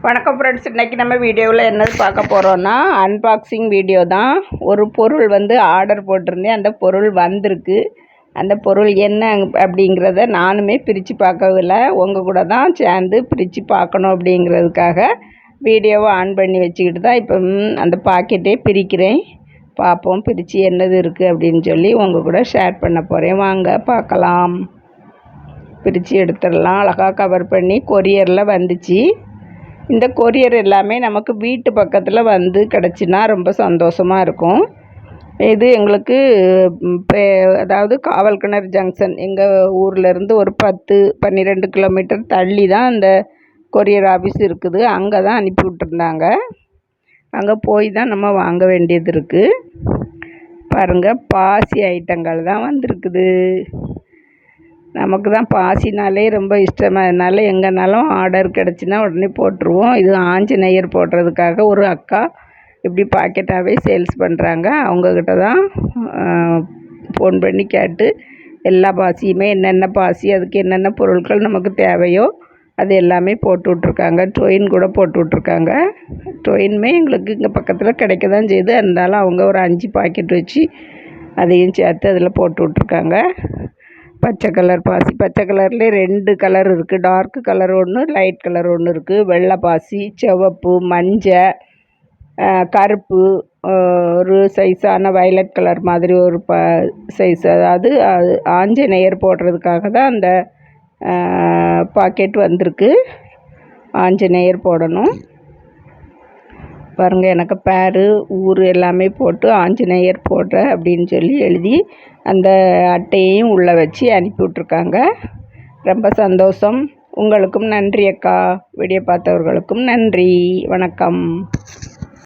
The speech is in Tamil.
வணக்கம் ஃப்ரெண்ட்ஸ், இன்றைக்கி நம்ம வீடியோவில் என்னது பார்க்க போகிறோன்னா அன்பாக்சிங் வீடியோ தான். ஒரு பொருள் ஆர்டர் போட்டிருந்தேன், அந்த பொருள் வந்திருக்கு. அந்த பொருள் என்ன அப்படிங்கிறத நானுமே பிரித்து பார்க்கவில்லை, உங்கள் கூட தான் சேர்ந்து பிரித்து பார்க்கணும் அப்படிங்கிறதுக்காக வீடியோவை ஆன் பண்ணி வச்சுக்கிட்டு தான் இப்போ அந்த பாக்கெட்டே பிரிக்கிறேன். பார்ப்போம் பிரித்து என்னது இருக்குது அப்படின்னு சொல்லி உங்கள் கூட ஷேர் பண்ண போகிறேன். வாங்க பார்க்கலாம். பிரித்து எடுத்துடலாம். அழகாக கவர் பண்ணி கொரியரில் வந்துச்சு. இந்த கொரியர் எல்லாமே நமக்கு வீட்டு பக்கத்தில் கிடச்சின்னா ரொம்ப சந்தோஷமாக இருக்கும். இது எங்களுக்கு அதாவது காவல்கிணறு ஜங்ஷன், எங்கள் ஊர்லேருந்து ஒரு 10-12 கிலோமீட்டர் தள்ளி தான் அந்த கொரியர் ஆஃபீஸ் இருக்குது. அங்கே தான் அனுப்பி விட்டுருந்தாங்க. அங்கே போய் தான் நம்ம வாங்க வேண்டியது இருக்குது. பாருங்கள், பாசி ஐட்டங்கள் தான் வந்திருக்குது. நமக்கு தான் பாசினாலே ரொம்ப இஷ்டமாகனால எங்கேனாலும் ஆர்டர் கிடச்சின்னா உடனே போட்டுருவோம். இது ஆஞ்சநேயர் போடுறதுக்காக ஒரு அக்கா இப்படி பாக்கெட்டாகவே சேல்ஸ் பண்ணுறாங்க. அவங்கக்கிட்ட தான் ஃபோன் பண்ணி கேட்டு எல்லா பாசியுமே என்னென்ன பாசி, அதுக்கு என்னென்ன பொருட்கள் நமக்கு தேவையோ அது எல்லாமே போட்டு விட்ருக்காங்க. டொயின் கூட போட்டு விட்ருக்காங்க. டொயினுமே எங்களுக்கு இங்கே பக்கத்தில் கிடைக்க தான் செய்யுது. இருந்தாலும் அவங்க ஒரு 5 பாக்கெட் வச்சு அதையும் சேர்த்து அதில் போட்டு விட்ருக்காங்க. பச்சை கலர் பாசி, பச்சை கலர்லேயே 2 கலர் இருக்குது. டார்க் கலர் ஒன்று, லைட் கலர் ஒன்று இருக்குது. வெள்ளை பாசி, சிவப்பு, மஞ்சள், கருப்பு, ஒரு சைஸான வயலட் கலர் மாதிரி ஒரு சைஸ். அதாவது ஆஞ்சநேயர் போடுறதுக்காக தான் அந்த பாக்கெட் வந்திருக்கு. ஆஞ்சநேயர் போடணும். பாருங்கள், எனக்கு பேரு ஊர் எல்லாமே போட்டு ஆஞ்சநேயர் போடுற அப்படின்னு சொல்லி எழுதி அந்த அட்டையையும் உள்ளே வச்சு அனுப்பி விட்ருக்காங்க. ரொம்ப சந்தோஷம். உங்களுக்கும் நன்றி அக்கா. வீடியோ பார்த்தவர்களுக்கும் நன்றி. வணக்கம்.